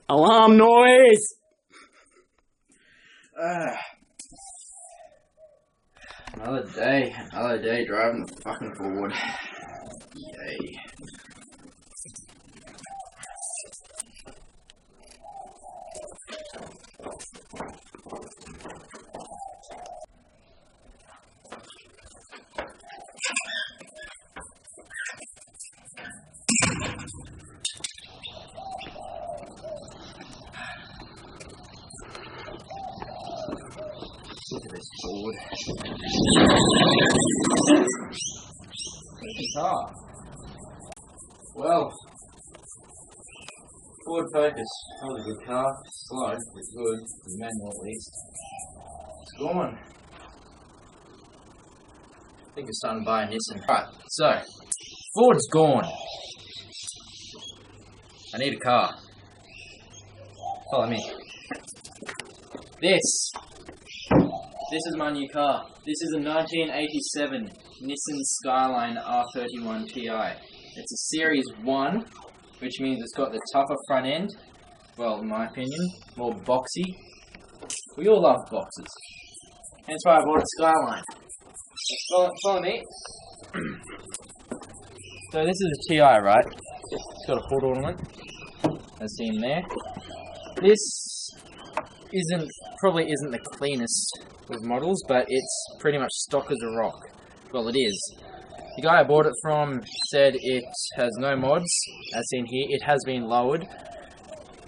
Alarm noise! Another day driving the fucking Ford. Yay. Look at this Ford. Look car. Well, Ford Focus, not a good car. Slow, but good. The manual at least. It's gone. I think it's time to buy a Nissan. Right, so Ford's gone. I need a car. Follow me. This is my new car. This is a 1987 Nissan Skyline R31 Ti. It's a Series 1, which means it's got the tougher front end. Well, in my opinion, more boxy. We all love boxes. Hence why I bought a Skyline. Follow me. So this is a Ti, right? It's got a hood ornament, as seen there. This probably isn't the cleanest of models, but it's pretty much stock as a rock. Well, it is. The guy I bought it from said it has no mods, as seen here. It has been lowered,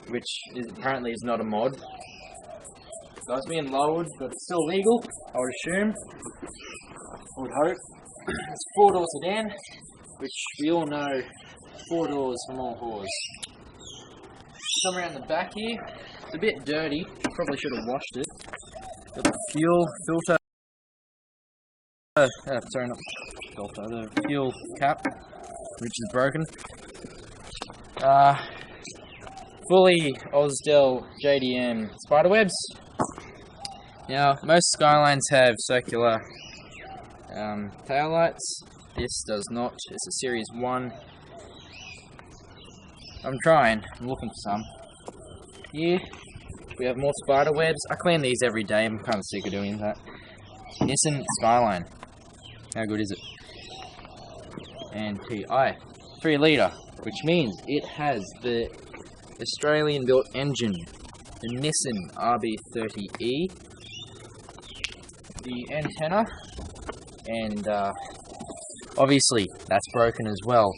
which apparently is not a mod. So it's been lowered, but it's still legal, I would assume. I would hope. It's 4-door sedan, which we all know, 4 doors for more whores. Come around the back here. It's a bit dirty. Probably should have washed it. Got the fuel filter. Sorry, not filter. The fuel cap, which is broken. Fully Ausdel JDM spiderwebs. Now, most Skylines have circular tail lights. This does not. It's a Series 1. I'm trying. I'm looking for some. Here, we have more spider webs. I clean these every day. I'm kind of sick of doing that. Nissan Skyline. How good is it? And TI. 3 litre, which means it has the Australian-built engine. The Nissan RB30E. The antenna. And obviously, that's broken as well.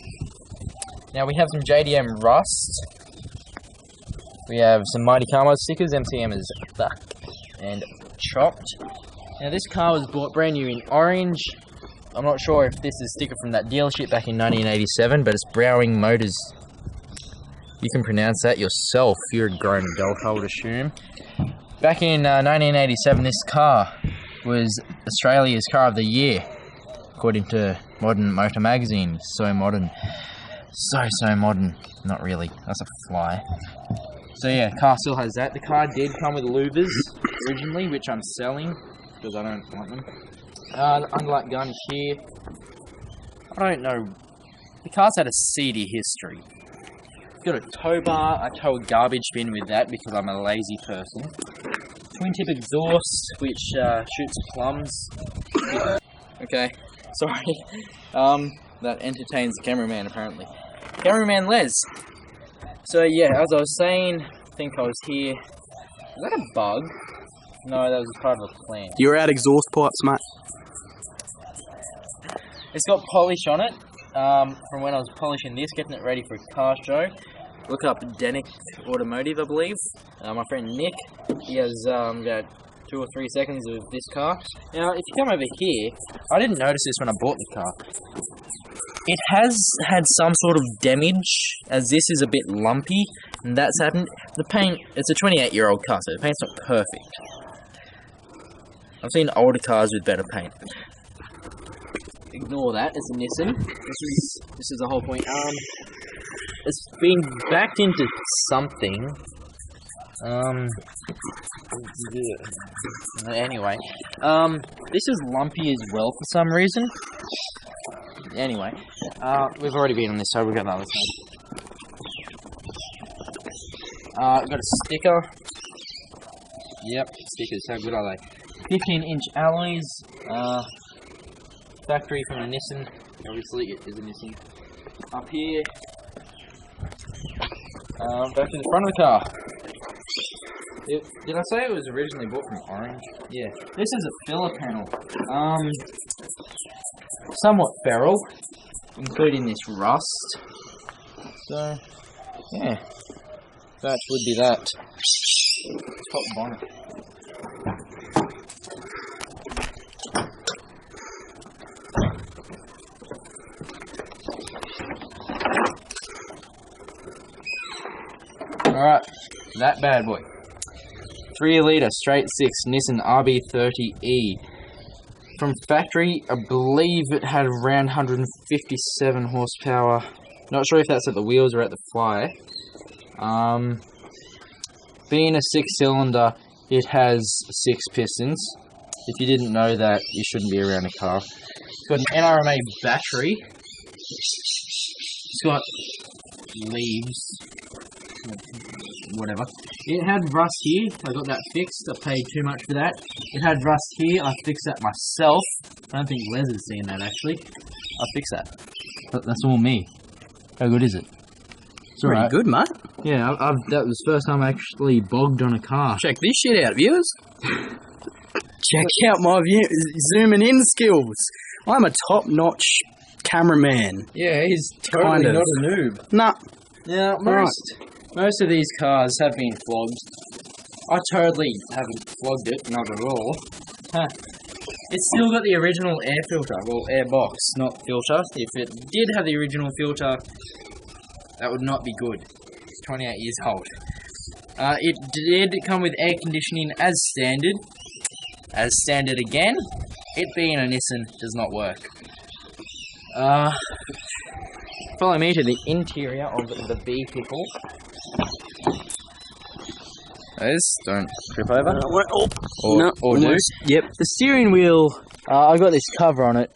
Now we have some JDM rust. We have some Mighty Carmo stickers. MCM is back and chopped. Now this car was bought brand new in orange. I'm not sure if this is a sticker from that dealership back in 1987, but it's Browning Motors. You can pronounce that yourself. You're a grown adult, I would assume. Back in 1987, this car was Australia's Car of the Year, according to Modern Motor Magazine. So modern. So modern. Not really. That's a fly. So yeah, car still has that. The car did come with louvers originally, which I'm selling because I don't want them. The underlight gun here. I don't know. The car's had a seedy history. It's got a tow bar. I tow a garbage bin with that because I'm a lazy person. Twin tip exhaust, which shoots plums. Okay, sorry. That entertains the cameraman apparently. Cameraman Les. So yeah, as I was saying, I think I was here. Is that a bug? No, that was part of a plant. You're out exhaust pipes, mate. It's got polish on it from when I was polishing this, getting it ready for a car show. Look up Denick Automotive, I believe. My friend Nick, he has about 2 or 3 seconds of this car. Now, if you come over here, I didn't notice this when I bought the car. It has had some sort of damage, as this is a bit lumpy, and that's happened. The paint, it's a 28-year-old car, so the paint's not perfect. I've seen older cars with better paint. Ignore that, it's a Nissan. This is the whole point. It's been backed into something. Anyway, this is lumpy as well for some reason. Anyway, we've already been on this side, we'll go on the other Got a sticker. Yep, stickers, how good are they? 15-inch alloys. Factory from a Nissan. Obviously, it is a Nissan. Up here. Back to the front of the car. Did I say it was originally bought from Orange? Yeah. This is a filler panel. Somewhat feral, including this rust. So, yeah. That would be that. Top bonnet. Alright, that bad boy. 3 litre straight 6 Nissan RB30E. From factory, I believe it had around 157 horsepower. Not sure if that's at the wheels or at the fly. Being a 6-cylinder, it has 6 pistons. If you didn't know that, you shouldn't be around a car. It's got an NRMA battery. It's got leaves. Whatever. It had rust here. I got that fixed. I paid too much for that. It had rust here. I fixed that myself. I don't think Les has seen that actually. I fixed that. That's all me. How good is it? It's pretty alright. good, mate. Yeah, that was the first time I actually bogged on a car. Check this shit out, viewers. Check out my zooming in skills. I'm a top-notch cameraman. Yeah, he's totally not a noob. Nah. Now, most of these cars have been flogged. I totally haven't flogged it, not at all. It's still got the original air filter, well, air box, not filter. If it did have the original filter, that would not be good. It's 28 years old. It did come with air conditioning as standard. As standard again. It being a Nissan does not work. Follow me to the interior of the vehicle. Those don't trip over. Or do. Yep. The steering wheel, I got this cover on it.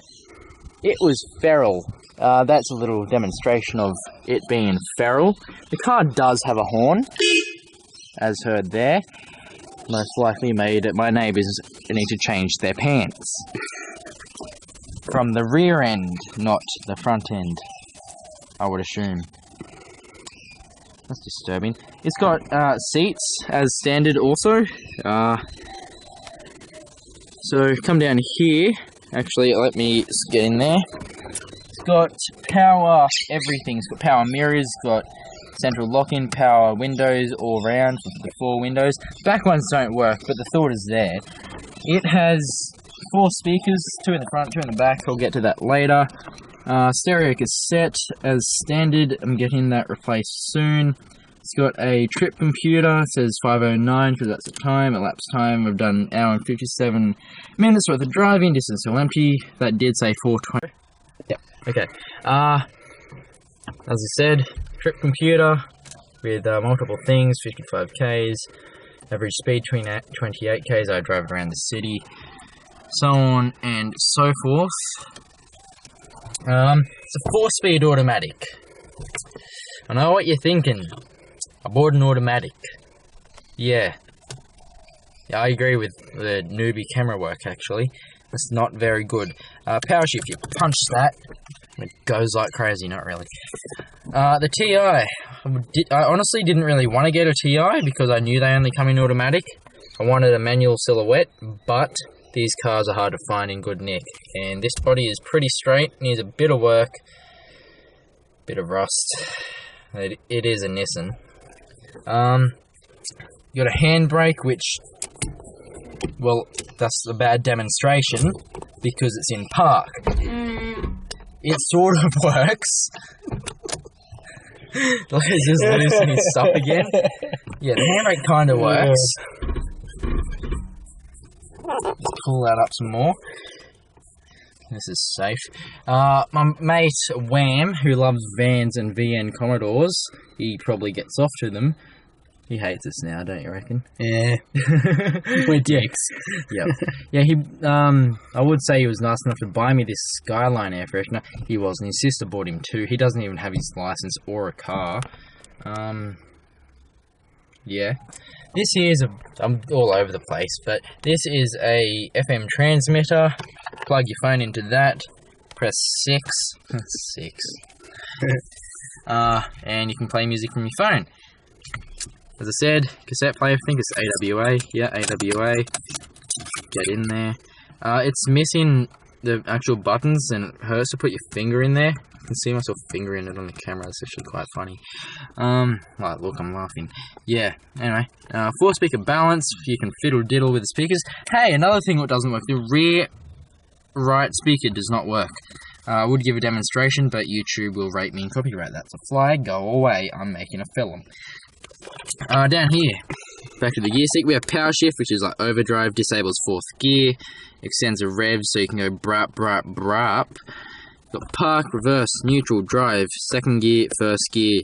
It was feral. That's a little demonstration of it being feral. The car does have a horn, as heard there. Most likely made my neighbours need to change their pants. From the rear end, not the front end, I would assume. That's disturbing. It's got seats as standard also. So come down here. Actually, let me get in there. It's got power everything. It's got power mirrors, it's got central lock-in, power windows all round, the 4 windows. Back ones don't work, but the thought is there. It has 4 speakers, 2 in the front, 2 in the back. I'll get to that later. Stereo cassette as standard. I'm getting that replaced soon. It's got a trip computer. It says 5:09 because that's the time, elapsed time. I've done an hour and 57 minutes worth of driving. Distance still empty. That did say 4:20. Yep. Okay. As I said, trip computer with multiple things. 55 k's. Average speed between 28 k's. I drive around the city. So on and so forth. It's a 4-speed automatic. I know what you're thinking. I bought an automatic. Yeah, I agree with the newbie camera work actually. It's not very good. Power shift, you punch that, and it goes like crazy, not really. The TI, I honestly didn't really want to get a TI because I knew they only come in automatic. I wanted a manual silhouette, but these cars are hard to find in good nick. And this body is pretty straight, needs a bit of work, bit of rust. It is a Nissan. You got a handbrake, which, well, that's a bad demonstration because it's in park. It sort of works. He's just loosening his stuff again. Yeah, the handbrake kind of works. Let's pull that up some more. This is safe. My mate Wham, who loves vans and VN Commodores, he probably gets off to them. He hates us now, don't you reckon? Yeah. We're dicks. Yep. Yeah, I would say he was nice enough to buy me this Skyline air freshener. He wasn't. His sister bought him too. He doesn't even have his license or a car. Yeah. This here is I'm all over the place, but this is a FM transmitter. Plug your phone into that. Press 6. 6. And you can play music from your phone. As I said, cassette player, I think it's AWA. Yeah, AWA. Get in there. It's missing the actual buttons, and it hurts to put your finger in there. I can see myself fingering it on the camera. It's actually quite funny. Well, look, I'm laughing. Yeah, anyway. 4-speaker balance. You can fiddle-diddle with the speakers. Hey, another thing that doesn't work. The rear right speaker does not work. I would give a demonstration, but YouTube will rate me and copyright. That's a flag. Go away. I'm making a film. Down here, back to the gear stick, we have power shift, which is like overdrive, disables 4th gear, extends the revs so you can go brap, brap, brap. Got park, reverse, neutral, drive, 2nd gear, 1st gear.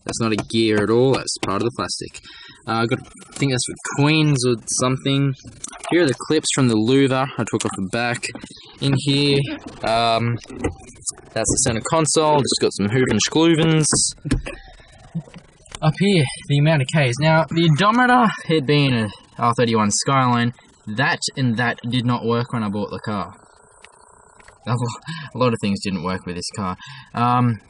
That's not a gear at all, that's part of the plastic. I think that's for coins or something. Here are the clips from the louver I took off the back. In here, that's the center console, just got some hooven schloovens. Up here, the amount of Ks. Now, the odometer, it being a R31 Skyline, that did not work when I bought the car. A lot of things didn't work with this car.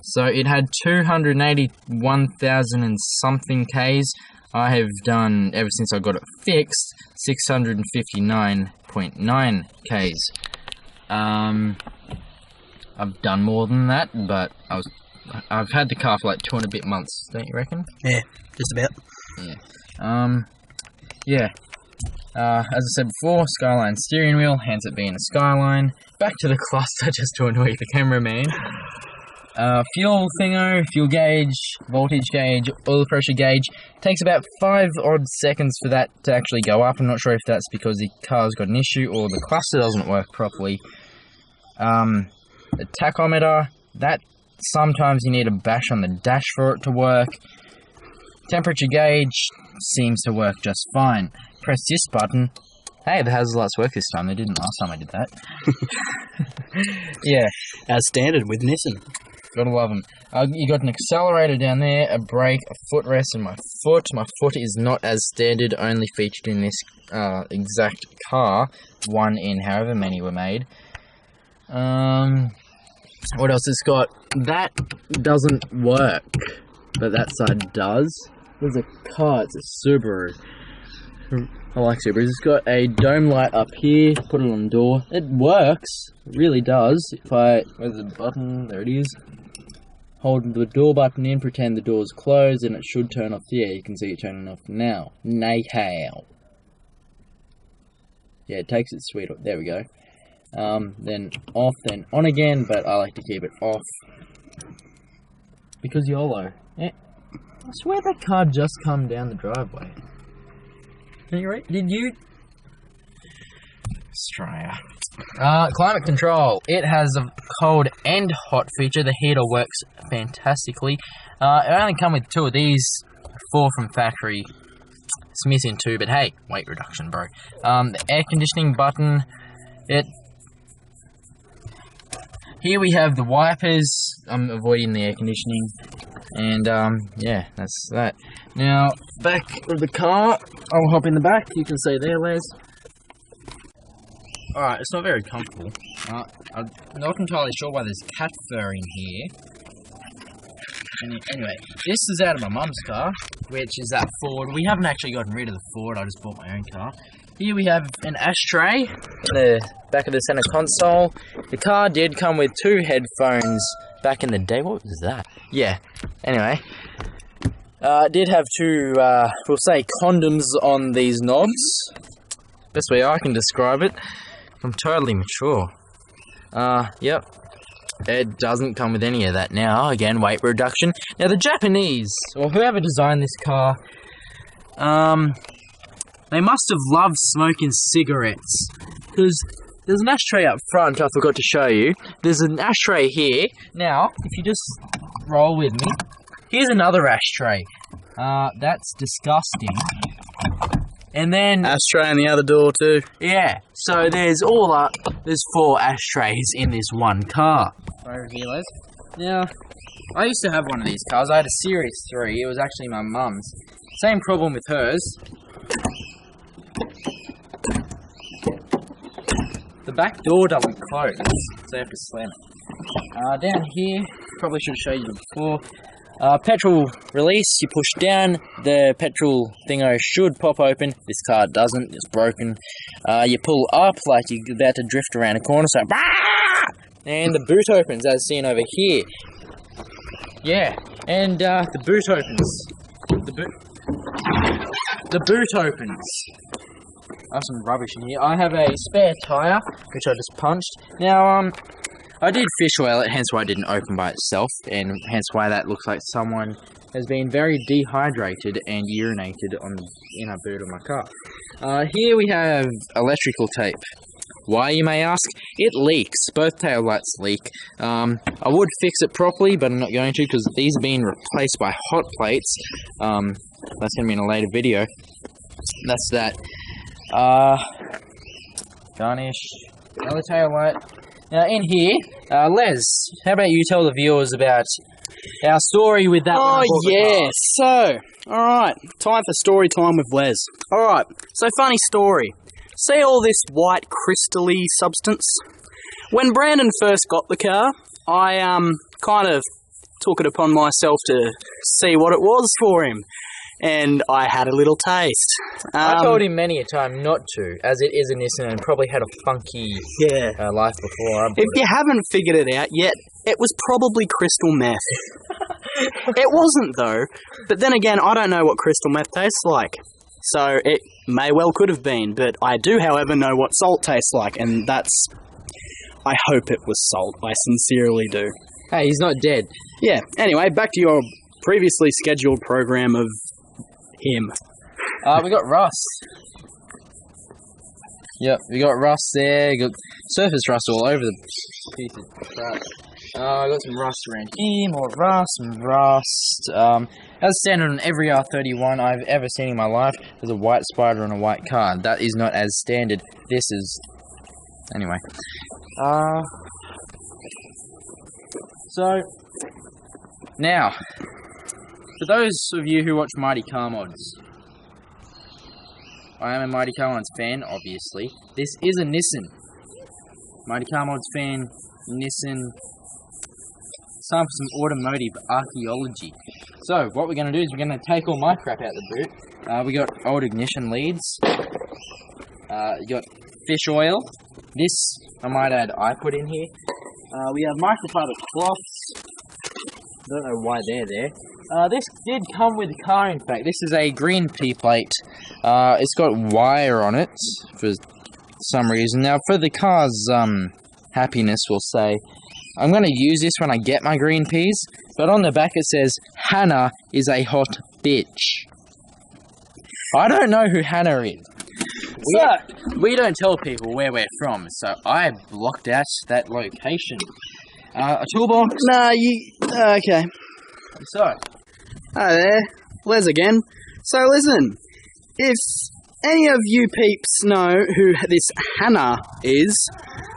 So it had 281,000 and something Ks. I have done, ever since I got it fixed, 659.9 Ks. I've done more than that, but I've had the car for like 2 and a bit months, don't you reckon? Yeah, just about. Yeah. As I said before, Skyline steering wheel, hence it being a Skyline. Back to the cluster, just to annoy the cameraman. Fuel thingo, fuel gauge, voltage gauge, oil pressure gauge. Takes about 5 odd seconds for that to actually go up. I'm not sure if that's because the car's got an issue or the cluster doesn't work properly. The tachometer, that sometimes you need a bash on the dash for it to work. Temperature gauge seems to work just fine. Press this button. Hey, the hazard lights work this time. They didn't last time I did that. Yeah. As standard with Nissan. Gotta love them. You got an accelerator down there, a brake, a footrest, and my foot. My foot is not as standard, only featured in this exact car. One in however many were made. What else it's got? That doesn't work, but that side does. There's a car, it's a Subaru. I like Subarus. It's got a dome light up here, put it on the door. It works, it really does. If where's the button? There it is. Hold the door button in, pretend the door's closed, and it should turn off. Yeah, you can see it turning off now. Now. Yeah, it takes it sweet. There we go. Then off, then on again, but I like to keep it off. Because YOLO. Yeah. I swear that car just come down the driveway. Did you? Australia. Climate control. It has a cold and hot feature. The heater works fantastically. It only come with 2 of these, 4 from factory. It's missing 2, but hey, weight reduction, bro. The air conditioning button. Here we have the wipers. I'm avoiding the air conditioning. And, yeah, that's that. Now, back of the car. I'll hop in the back. You can see there, Les. Alright, it's not very comfortable. I'm not entirely sure why there's cat fur in here. Anyway, this is out of my mum's car, which is that Ford. We haven't actually gotten rid of the Ford. I just bought my own car. Here we have an ashtray in the back of the center console. The car did come with 2 headphones back in the day. What was that? Yeah. Anyway, it did have 2, we'll say, condoms on these knobs. Best way I can describe it. I'm totally mature. Yep. It doesn't come with any of that now. Again, weight reduction. Now, the Japanese, or whoever designed this car, they must have loved smoking cigarettes. Because there's an ashtray up front I forgot to show you. There's an ashtray here. Now, if you just roll with me, here's another ashtray. That's disgusting. And then ashtray in the other door too. Yeah, so there's 4 ashtrays in this one car. Right over here, Les. Now, I used to have one of these cars. I had a Series 3. It was actually my mum's. Same problem with hers. The back door doesn't close, so you have to slam it. Down here, probably should have showed you before. Petrol release, you push down, the petrol thingo should pop open. This car doesn't, it's broken. You pull up like you're about to drift around a corner, so and the boot opens, as seen over here. Yeah, and the boot opens. The boot opens. I have some rubbish in here. I have a spare tyre, which I just punched. Now, I did fish oil it, hence why it didn't open by itself, and hence why that looks like someone has been very dehydrated and urinated on the inner boot of my car. Here we have electrical tape. Why, you may ask? It leaks. Both tail lights leak. I would fix it properly, but I'm not going to because these are being replaced by hot plates. That's going to be in a later video. That's that. Garnish. Another tail light. Now, in here, Les, how about you tell the viewers about our story with that one? Oh, yeah. So, alright. Time for story time with Les. Alright. So, funny story. See all this white crystal-y substance? When Brandon first got the car, I kind of took it upon myself to see what it was for him. And I had a little taste. I told him many a time not to, as it is a Nissan and probably had a funky life before. If you haven't figured it out yet, it was probably crystal meth. It wasn't, though. But then again, I don't know what crystal meth tastes like. So it may well could have been. But I do, however, know what salt tastes like. And that's... I hope it was salt. I sincerely do. Hey, he's not dead. Yeah. Anyway, back to your previously scheduled program of... him. We got rust. Yep, we got rust there. You got surface rust all over the piece of crap. I got some rust around here, more rust, some rust. As standard on every R31 I've ever seen in my life, there's a white spider on a white car. That is not as standard. This is... Anyway. So, now... For those of you who watch Mighty Car Mods, I am a Mighty Car Mods fan, obviously. This is a Nissan. Mighty Car Mods fan, Nissan. It's time for some automotive archaeology. So, what we're going to do is we're going to take all my crap out the boot. We got old ignition leads. You got fish oil. This, I might add, I put in here. We have microfiber cloths. Don't know why they're there. This did come with the car, in fact. This is a green P-plate. It's got wire on it for some reason. Now, for the car's happiness, we'll say, I'm going to use this when I get my green Ps, but on the back it says, Hannah is a hot bitch. I don't know who Hannah is. We don't tell people where we're from, so I blocked out that location. A toolbox. Nah, okay. So. Hi there. Les again. So listen, if any of you peeps know who this Hannah is,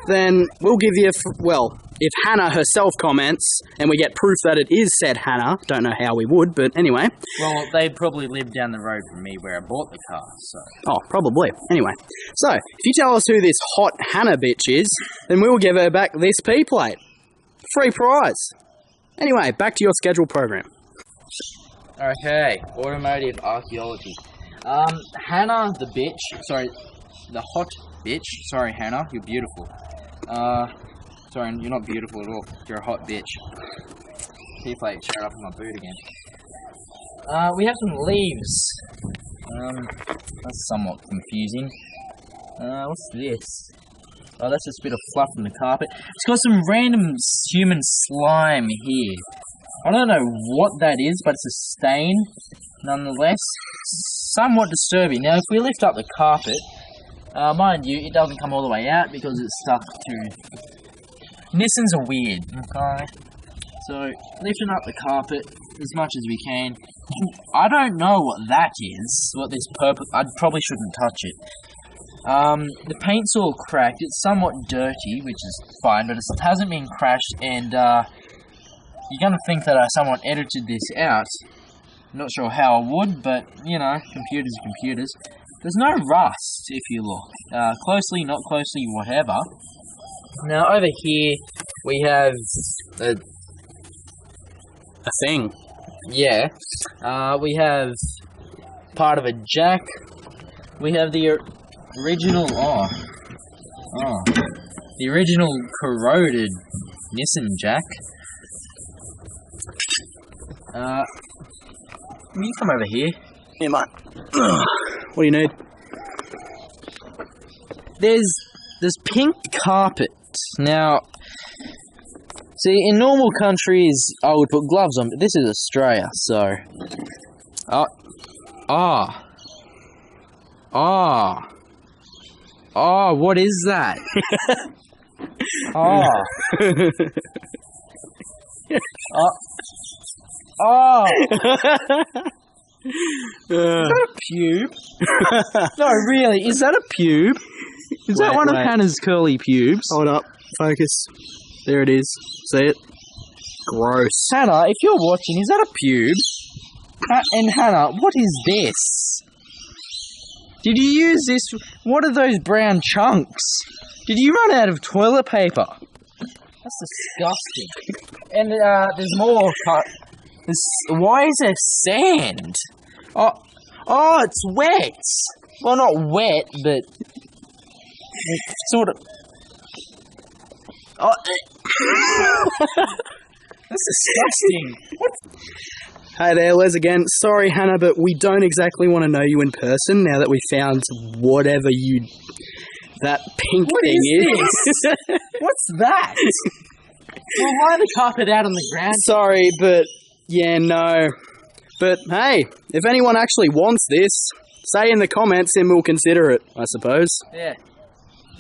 then we'll give you, if Hannah herself comments, and we get proof that it is said Hannah, don't know how we would, but anyway. Well, they probably live down the road from me where I bought the car, so. Oh, probably. Anyway. So, if you tell us who this hot Hannah bitch is, then we'll give her back this P-plate. Free prize. Anyway, back to your scheduled program. Okay, automotive archaeology. Hannah the bitch, sorry, the hot bitch, sorry Hannah, you're beautiful. Sorry, you're not beautiful at all, you're a hot bitch. P-plate showed up in my boot again. We have some leaves. That's somewhat confusing. What's this? Oh, that's just a bit of fluff from the carpet. It's got some random human slime here. I don't know what that is, but it's a stain, nonetheless. Somewhat disturbing. Now, if we lift up the carpet, mind you, it doesn't come all the way out because it's stuck to... Nissans are weird, okay? So, lifting up the carpet as much as we can. I don't know what that is, what this purple... I probably shouldn't touch it. The paint's all cracked. It's somewhat dirty, which is fine, but it hasn't been crashed, and You're gonna think that someone edited this out. Not sure how I would, but you know, computers are computers. There's no rust if you look closely, not closely, whatever. Now over here we have A thing. yeah, we have part of a jack. We have the original the original corroded Nissan jack. Can you come over here? Yeah, mate. What do you need? There's pink carpet. Now, see, in normal countries, I would put gloves on, but this is Australia, so... what is that? Is that a pube? No, really, is that a pube? Is that one of Hannah's curly pubes? Hold up. Focus. There it is. See it? Gross. Hannah, if you're watching, is that a pube? And Hannah, what is this? Did you use this? What are those brown chunks? Did you run out of toilet paper? That's disgusting. And there's more. Why is there sand? Oh, it's wet. Well, not wet, but sort of. Oh, that's disgusting. What? Hey there, Les again. Sorry, Hannah, but we don't exactly want to know you in person now that we found whatever that pink thing is. What's that? Well, why the carpet out on the ground? Sorry, but yeah, no. But hey, if anyone actually wants this, say in the comments and we'll consider it, I suppose. Yeah.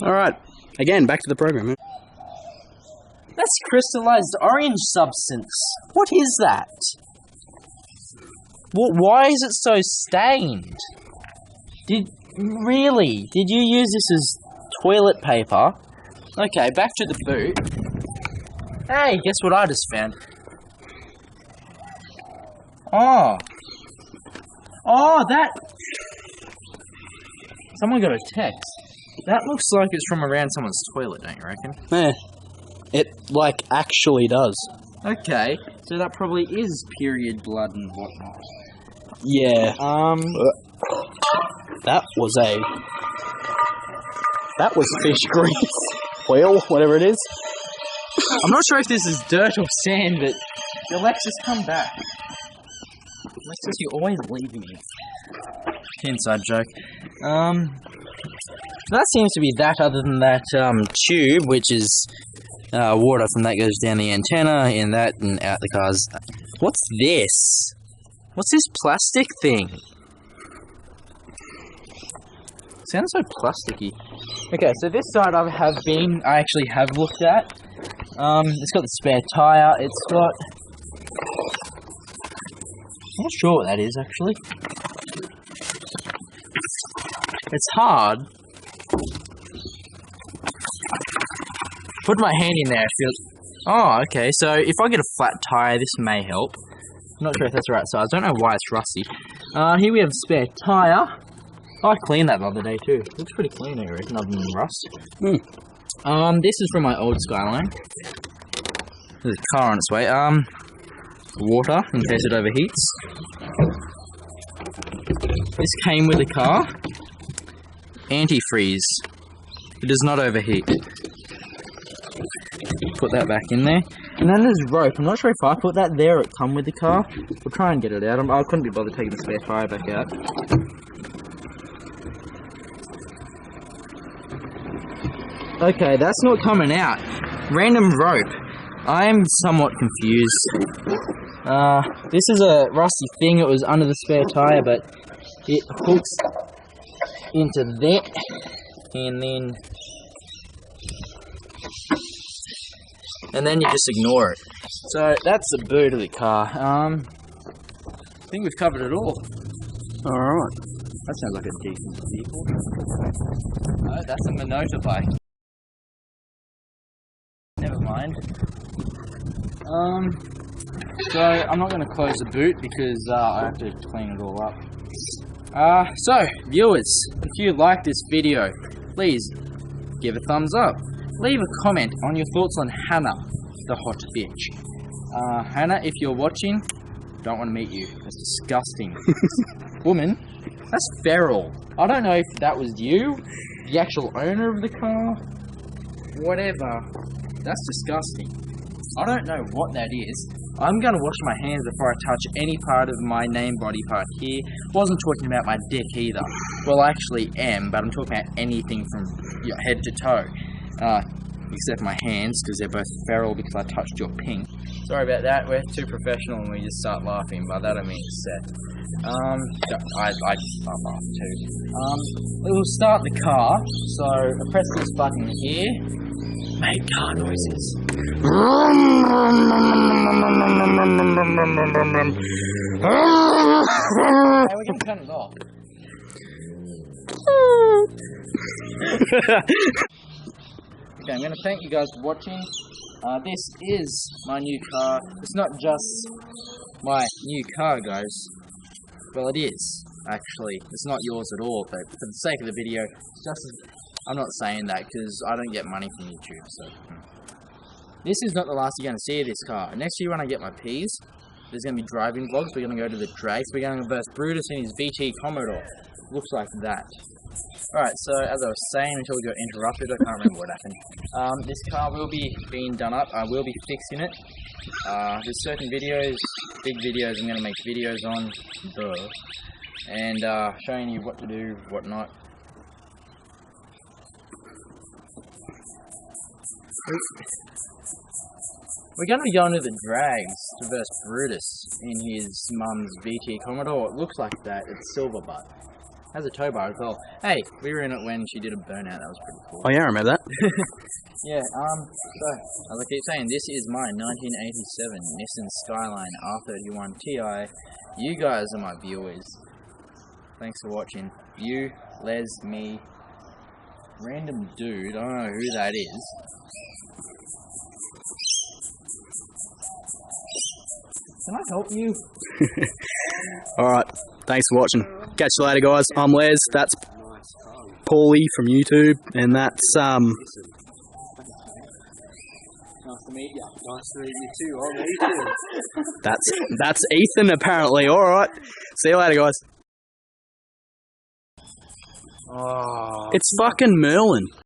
Alright, again, back to the program. That's crystallized orange substance. What is that? Why is it so stained? Did you use this as toilet paper? Okay, back to the boot. Hey, guess what I just found? That... Someone got a text. That looks like it's from around someone's toilet, don't you reckon? Yeah. It, actually does. Okay, so that probably is period blood and whatnot. Yeah. That was fish grease. Oil, whatever it is. I'm not sure if this is dirt or sand, but Alexis, come back. Alexis, you're always leaving me. Inside joke. That seems to be that, other than that tube, which is water from that goes down the antenna, and that and out the cars. What's this? What's this plastic thing? Sounds so plasticky. Okay, so this side I actually have looked at. It's got the spare tyre, it's got... I'm not sure what that is, actually. It's hard. Put my hand in there, it feels... Oh, okay, so if I get a flat tyre, this may help. I'm not sure if that's the right size. I don't know why it's rusty. Here we have spare tyre. I cleaned that the other day too. Looks pretty clean, I reckon, other than rust. This is from my old Skyline. There's a car on its way. Water, in case it overheats. This came with the car. Antifreeze. It does not overheat. Put that back in there. And then there's rope. I'm not sure if I put that there or it come with the car. We'll try and get it out. I couldn't be bothered taking the spare tyre back out. Okay, that's not coming out. Random rope. I'm somewhat confused. This is a rusty thing. It was under the spare tyre, but it hooks into there. And then you just ignore it. So that's the boot of the car. I think we've covered it all. Alright. That sounds like a decent vehicle. No, that's a Minota bike. Never mind. So I'm not going to close the boot because I have to clean it all up. So viewers, if you like this video, please give a thumbs up. Leave a comment on your thoughts on Hannah, the hot bitch. Hannah, if you're watching, don't want to meet you. That's disgusting. Woman, that's feral. I don't know if that was you, the actual owner of the car, whatever. That's disgusting. I don't know what that is. I'm going to wash my hands before I touch any part of my name body part here. Wasn't talking about my dick either. Well, I actually am, but I'm talking about anything from your head to toe. Except my hands, because they're both feral because I touched your pink. Sorry about that, we're too professional and we just start laughing, but that I mean it's set. I just start laughing too. We'll start the car, so I press this button here. Make car noises. Hey, we're gonna turn it off. Okay, I'm gonna thank you guys for watching. This is my new car. It's not just my new car, guys. Well, it is, actually. It's not yours at all, but for the sake of the video, it's just... I'm not saying that because I don't get money from YouTube, so... This is not the last you're going to see of this car. Next year when I get my Ps, there's going to be driving vlogs. We're going to go to the drags. We're going to verse Brutus in his VT Commodore. Looks like that. Alright, so as I was saying until we got interrupted, I can't remember what happened. This car will be being done up. I will be fixing it. There's certain videos, big videos I'm going to make videos on. And showing you what to do, what not. We're going to be going to the drags to verse Brutus in his mum's VT Commodore. It looks like that. It's silver, but has a tow bar as well. Hey, we were in it when she did a burnout. That was pretty cool. Oh yeah, I remember that. Yeah, so, as I keep saying, this is my 1987 Nissan Skyline R31 Ti. You guys are my viewers. Thanks for watching. You, Les, me, random dude, I don't know who that is. Can I help you? Alright, thanks for watching. Catch you later, guys. I'm Les, that's Paulie from YouTube, and that's, Nice to meet you. Nice to meet you too. I'm Ethan. that's Ethan, apparently. Alright, see you later, guys. Oh. It's fucking Merlin.